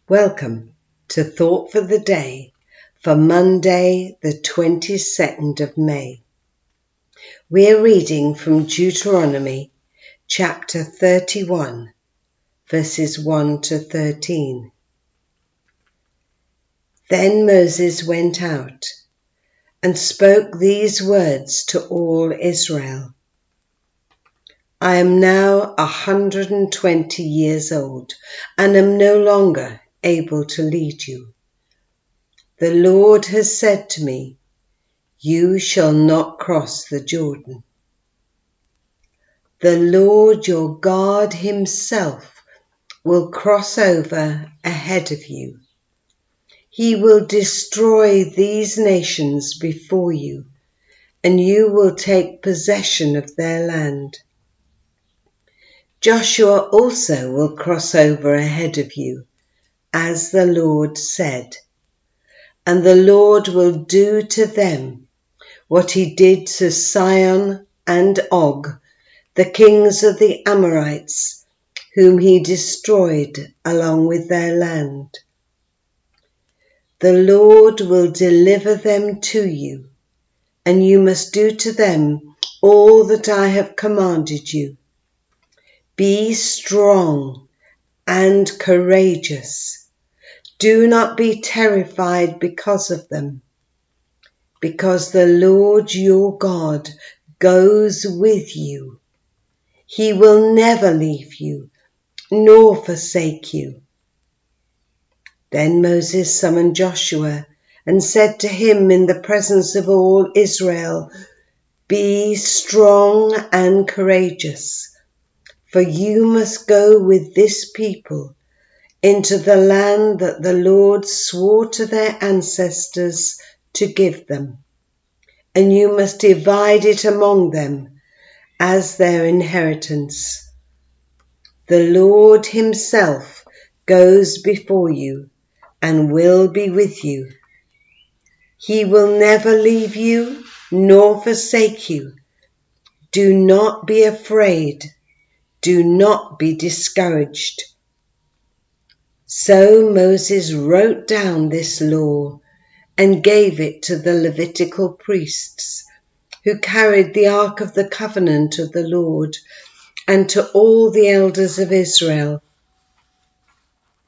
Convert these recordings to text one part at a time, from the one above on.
Welcome to Thought for the Day for Monday, the 22nd of May. We are reading from Deuteronomy chapter 31, verses 1 to 13. Then Moses went out and spoke these words to all Israel. I am now 120 years old and am no longer able to lead you. The Lord has said to me, you shall not cross the Jordan. The Lord your God himself will cross over ahead of you. He will destroy these nations before you, and you will take possession of their land. Joshua also will cross over ahead of you, as the Lord said, and the Lord will do to them what he did to Sihon and Og, the kings of the Amorites, whom he destroyed along with their land. The Lord will deliver them to you, and you must do to them all that I have commanded you. Be strong and courageous. Do not be terrified because of them, because the Lord your God goes with you. He will never leave you nor forsake you. Then Moses summoned Joshua and said to him in the presence of all Israel, be strong and courageous, for you must go with this people into the land that the Lord swore to their ancestors to give them, and you must divide it among them as their inheritance. The Lord himself goes before you and will be with you. He will never leave you nor forsake you. Do not be afraid. Do not be discouraged. So Moses wrote down this law and gave it to the Levitical priests, who carried the Ark of the Covenant of the Lord, and to all the elders of Israel.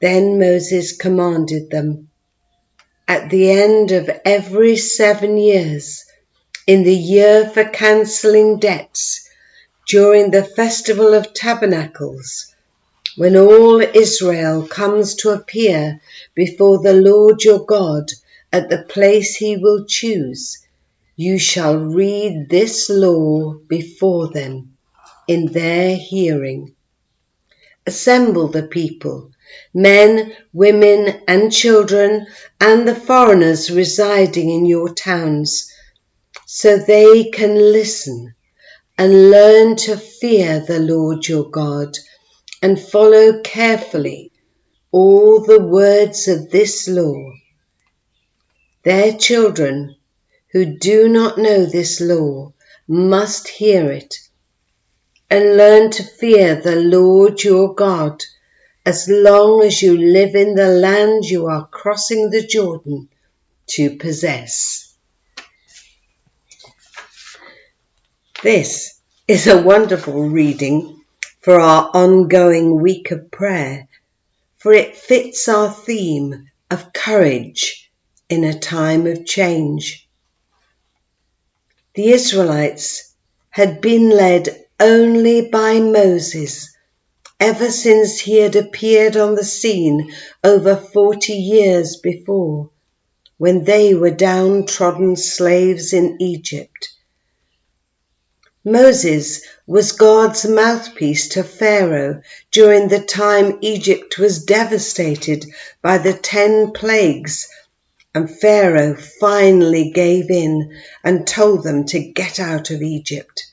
Then Moses commanded them, at the end of every 7 years, in the year for cancelling debts, during the festival of tabernacles, when all Israel comes to appear before the Lord your God at the place he will choose, you shall read this law before them in their hearing. Assemble the people, men, women, and children, and the foreigners residing in your towns, so they can listen and learn to fear the Lord your God and follow carefully all the words of this law. Their children who do not know this law must hear it and learn to fear the Lord your God as long as you live in the land you are crossing the Jordan to possess. This is a wonderful reading for our ongoing week of prayer, for it fits our theme of courage in a time of change. The Israelites had been led only by Moses ever since he had appeared on the scene over 40 years before, when they were downtrodden slaves in Egypt. Moses was God's mouthpiece to Pharaoh during the time Egypt was devastated by the 10 plagues, and Pharaoh finally gave in and told them to get out of Egypt.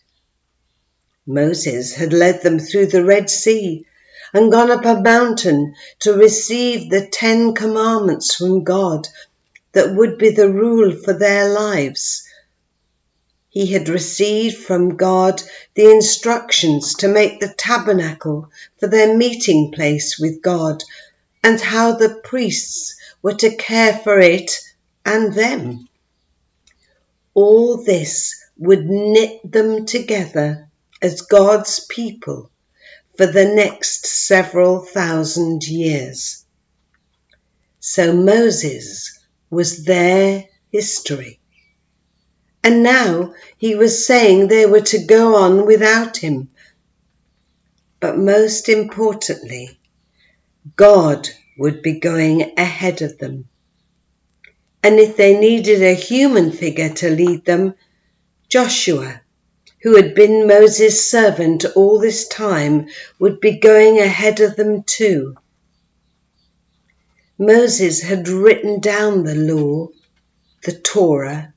Moses had led them through the Red Sea and gone up a mountain to receive the 10 commandments from God that would be the rule for their lives. He had received from God the instructions to make the tabernacle for their meeting place with God and how the priests were to care for it and them. All this would knit them together as God's people for the next several thousand years. So Moses was their history. And now he was saying they were to go on without him. But most importantly, God would be going ahead of them. And if they needed a human figure to lead them, Joshua, who had been Moses' servant all this time, would be going ahead of them too. Moses had written down the law, the Torah,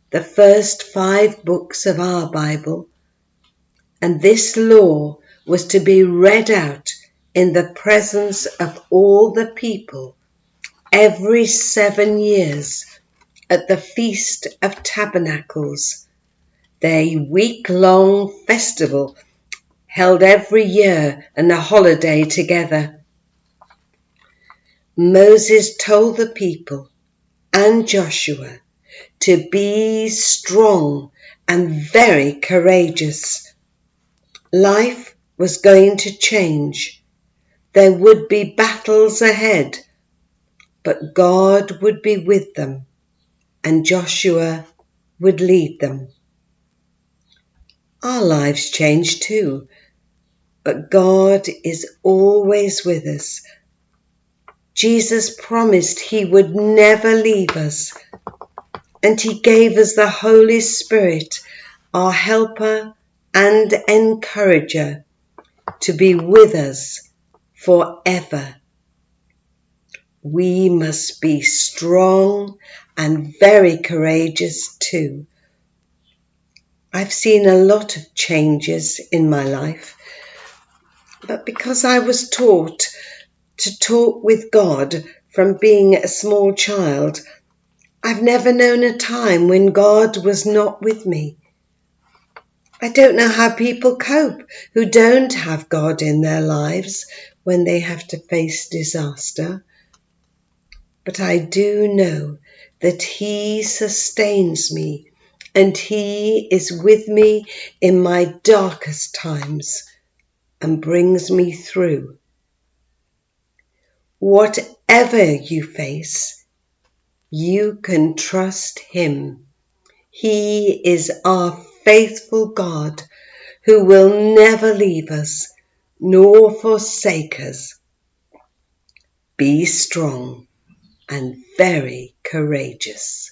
the first 5 books of our Bible, and this law was to be read out in the presence of all the people every 7 years at the Feast of Tabernacles, their week-long festival held every year and a holiday together. Moses told the people and Joshua to be strong and very courageous. Life was going to change. There would be battles ahead, but God would be with them and Joshua would lead them. Our lives change too, but God is always with us. Jesus promised he would never leave us, and he gave us the Holy Spirit, our helper and encourager, to be with us forever. We must be strong and very courageous too. I've seen a lot of changes in my life, but because I was taught to talk with God from being a small child, I've never known a time when God was not with me. I don't know how people cope who don't have God in their lives when they have to face disaster. But I do know that he sustains me and he is with me in my darkest times and brings me through. Whatever you face, you can trust him. He is our faithful God who will never leave us nor forsake us. Be strong and very courageous.